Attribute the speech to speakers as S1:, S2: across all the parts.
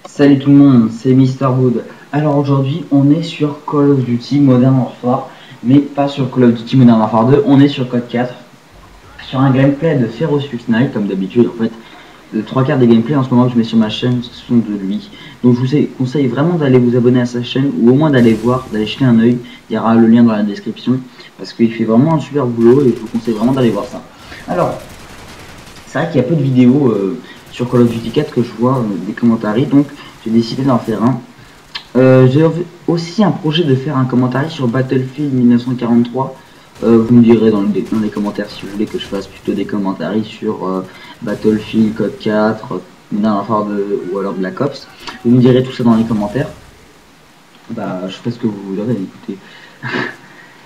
S1: Salut tout le monde, c'est Mister Wood. Alors aujourd'hui, on est sur Call of Duty Modern Warfare, mais pas sur Call of Duty Modern Warfare 2, on est sur Code 4, sur un gameplay de Ferocious Night, comme d'habitude. En fait, le 3/4 des gameplays en ce moment que je mets sur ma chaîne sont de lui. Donc je vous conseille vraiment d'aller vous abonner à sa chaîne, ou au moins d'aller voir, d'aller jeter un oeil. Il y aura le lien dans la description, parce qu'il fait vraiment un super boulot, et je vous conseille vraiment d'aller voir ça. Alors, c'est vrai qu'il y a peu de vidéos sur Call of Duty 4 que je vois des commentaires, donc j'ai décidé d'en faire un. J'ai aussi un projet de faire un commentaire sur Battlefield 1943. Vous me direz dans les commentaires si vous voulez que je fasse plutôt des commentaires sur Battlefield, Code 4, Modern Warfare 2 ou alors Black Ops. Vous me direz tout ça dans les commentaires. Bah, je ferai ce que vous voudrez, écoutez.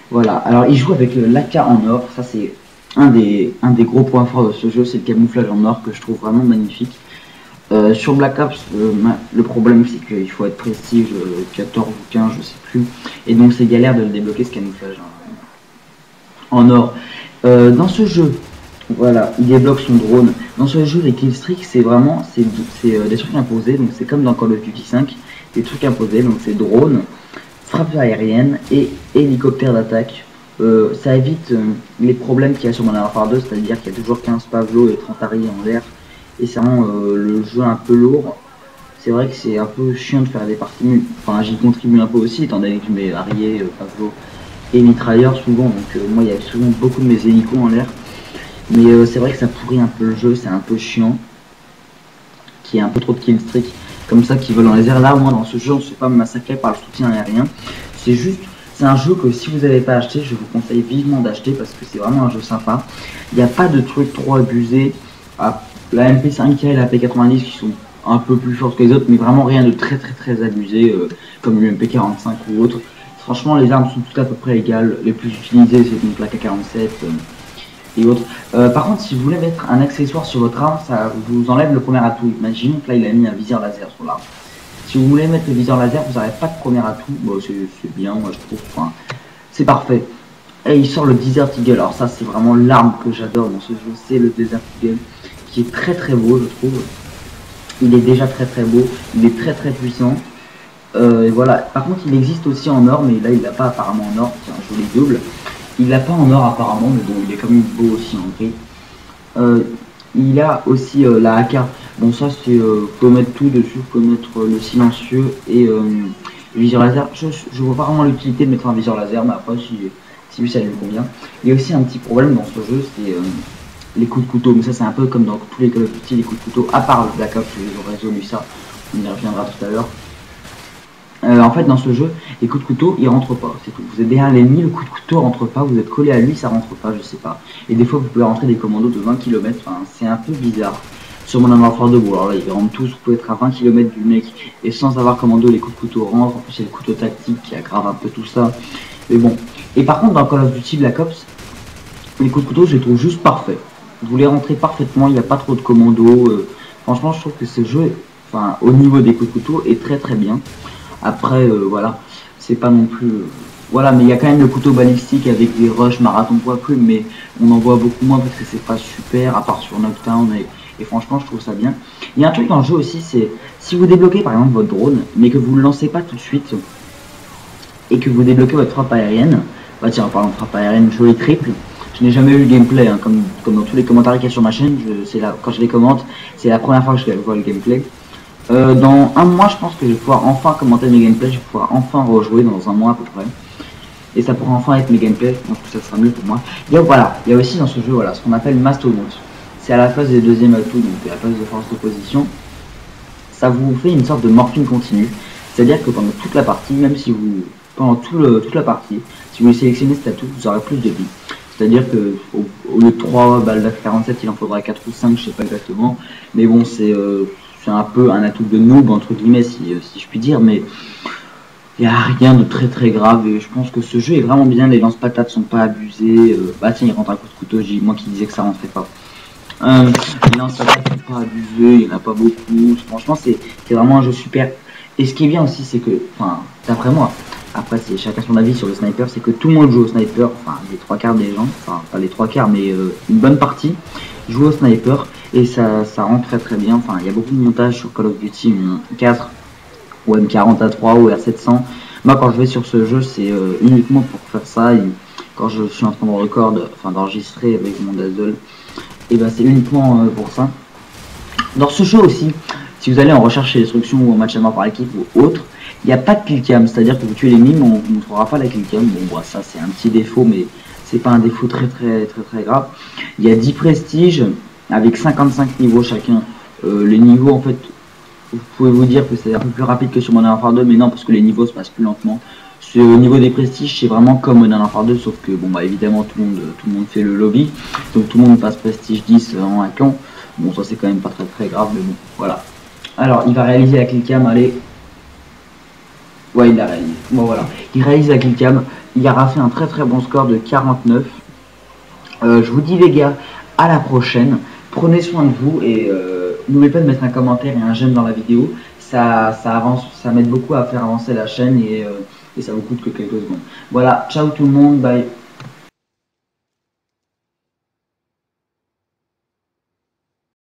S1: Voilà, alors il joue avec l'AK en or, ça c'est un des gros points forts de ce jeu, c'est le camouflage en or que je trouve vraiment magnifique. Sur Black Ops, le problème c'est qu'il faut être prestige 14 ou 15, je sais plus, et donc c'est galère de le débloquer ce camouflage en or. Dans ce jeu, voilà, il débloque son drone. Dans ce jeu, les killstreaks, c'est vraiment des trucs imposés, donc c'est comme dans Call of Duty 5, des trucs imposés, donc c'est drone, frappe aérienne et hélicoptère d'attaque. Ça évite les problèmes qu'il y a sur Modern Warfare 2, c'est-à-dire qu'il y a toujours 15 Pavlo et 30 Harrier en l'air, et ça rend le jeu un peu lourd. C'est vrai que c'est un peu chiant de faire des parties, enfin j'y contribue un peu aussi, étant donné que je mets Harrier, Pavlo et mitrailleur souvent, donc moi il y a souvent beaucoup de mes hélicos en l'air, mais c'est vrai que ça pourrit un peu le jeu, c'est un peu chiant, qu'il y ait un peu trop de killstreak comme ça qui volent dans les airs. Là, moi dans ce jeu on ne se fait pas massacrer par le soutien aérien, c'est un jeu que si vous n'avez pas acheté, je vous conseille vivement d'acheter parce que c'est vraiment un jeu sympa. Il n'y a pas de trucs trop abusés. La MP5K et la P90 qui sont un peu plus fortes que les autres, mais vraiment rien de très abusé comme le MP45 ou autre. Franchement, les armes sont toutes à peu près égales. Les plus utilisées, c'est donc la K47 et autres. Par contre, si vous voulez mettre un accessoire sur votre arme, ça vous enlève le premier atout. Imaginez que là, il a mis un viseur laser sur l'arme. Si vous voulez mettre le viseur laser, vous n'avez pas de premier atout. Bon, c'est bien, moi je trouve. Enfin, c'est parfait. Et il sort le Desert Eagle. Alors ça, c'est vraiment l'arme que j'adore dans ce jeu. C'est le Desert Eagle, qui est très beau, je trouve. Il est déjà très beau. Il est très puissant. Et voilà. Par contre, il existe aussi en or, mais là, il l'a pas apparemment en or. C'est un joli double. Il l'a pas en or apparemment, mais bon, il est quand même beau aussi en gris. Il a aussi la AK. Bon, ça c'est vous pouvez mettre tout dessus, vous pouvez mettre le silencieux et le viseur laser. Je vois pas vraiment l'utilité de mettre un viseur laser, mais après si ça lui convient. Il y a aussi un petit problème dans ce jeu, c'est les coups de couteau. Mais ça c'est un peu comme dans tous les Call of Duty, les coups de couteau, à part le Black Ops, ils ont résolu ça. On y reviendra tout à l'heure. En fait, dans ce jeu, les coups de couteau, ils rentrent pas. C'est tout. Vous êtes derrière l'ennemi, le coup de couteau rentre pas. Vous êtes collé à lui, ça rentre pas, je sais pas. Et des fois, vous pouvez rentrer des commandos de 20 km. Enfin, c'est un peu bizarre. Sur Modern Warfare 2, bon, alors là, ils rentrent tous. Vous pouvez être à 20 km du mec et sans avoir commando, les coups de couteau rentrent. En plus, c'est le couteau tactique qui aggrave un peu tout ça. Mais bon. Et par contre, dans Call of Duty Black Ops, les coups de couteau, je les trouve juste parfaits. Vous les rentrez parfaitement. Il n'y a pas trop de commandos. Franchement, je trouve que ce jeu, enfin, au niveau des coups de couteau, est très bien. Après, voilà, c'est pas non plus... voilà, mais il y a quand même le couteau balistique avec des rushs marathon poids plume, mais on en voit beaucoup moins parce que c'est pas super, à part sur Knockdown, et franchement, je trouve ça bien. Il y a un truc dans le jeu aussi, c'est si vous débloquez par exemple votre drone, mais que vous le lancez pas tout de suite, et que vous débloquez votre frappe aérienne, bah tiens, en parlant de frappe aérienne, jolie triple, je n'ai jamais eu le gameplay, hein, comme dans tous les commentaires qu'il y a sur ma chaîne, quand je les commente, c'est la première fois que je vois le gameplay. Dans un mois, je pense que je vais pouvoir enfin commenter mes gameplays, je vais pouvoir enfin rejouer dans un mois à peu près. Et ça pourra enfin être mes gameplays, je pense que ça sera mieux pour moi. Et donc voilà, il y a aussi dans ce jeu voilà, ce qu'on appelle Mastodonte. C'est à la place des deuxièmes atouts, donc à la place de force d'opposition. Ça vous fait une sorte de morphine continue. C'est-à-dire que pendant toute la partie, même si vous... pendant toute la partie, si vous sélectionnez cet atout, vous aurez plus de vie. C'est-à-dire que au lieu de 3 balles d'A47, il en faudra 4 ou 5, je sais pas exactement. Mais bon, c'est un peu un atout de noob entre guillemets si je puis dire, mais il n'y a rien de très grave et je pense que ce jeu est vraiment bien. Les lance-patates sont pas abusés. Bah tiens, il rentre un coup de couteau, moi qui disais que ça rentrait pas. Les lance-patates sont pas abusés, il n'y en a pas beaucoup. Franchement, c'est vraiment un jeu super. Et ce qui est bien aussi, c'est que, enfin, d'après moi, après c'est chacun son avis sur le sniper, c'est que tout le monde joue au sniper, enfin les 3/4 des gens, enfin pas les 3/4 mais une bonne partie joue au sniper. et ça rend très bien. Enfin, il y a beaucoup de montage sur Call of Duty 4 ou M40A3 ou R700. Moi, quand je vais sur ce jeu, c'est uniquement pour faire ça. Et quand je suis en train de d'enregistrer avec mon Dazzle, et ben c'est uniquement pour ça. Dans ce jeu aussi, si vous allez en recherche et destruction ou en match à mort par équipe ou autre, il n'y a pas de killcam, c'est-à-dire que vous tuez les mimes, on ne montrera pas la killcam. Bon, bah, ça c'est un petit défaut, mais c'est pas un défaut très grave. Il y a 10 prestiges avec 55 niveaux chacun. Les niveaux, en fait, vous pouvez vous dire que c'est un peu plus rapide que sur Modern Warfare 2, mais non, parce que les niveaux se passent plus lentement. Au niveau des prestiges, c'est vraiment comme Modern Warfare 2, sauf que bon bah évidemment tout le monde fait le lobby, donc tout le monde passe prestige 10 en hackant. Bon, ça c'est quand même pas très grave, mais bon, voilà. Alors, il va réaliser la killcam, allez. Ouais, il l'a réalisé. Bon, voilà. Il réalise la killcam. Il aura fait un très bon score de 49. Je vous dis, les gars, à la prochaine. Prenez soin de vous et n'oubliez pas de mettre un commentaire et un j'aime dans la vidéo. Ça m'aide beaucoup à faire avancer la chaîne et ça vous coûte que quelques secondes. Voilà, ciao tout le monde, bye.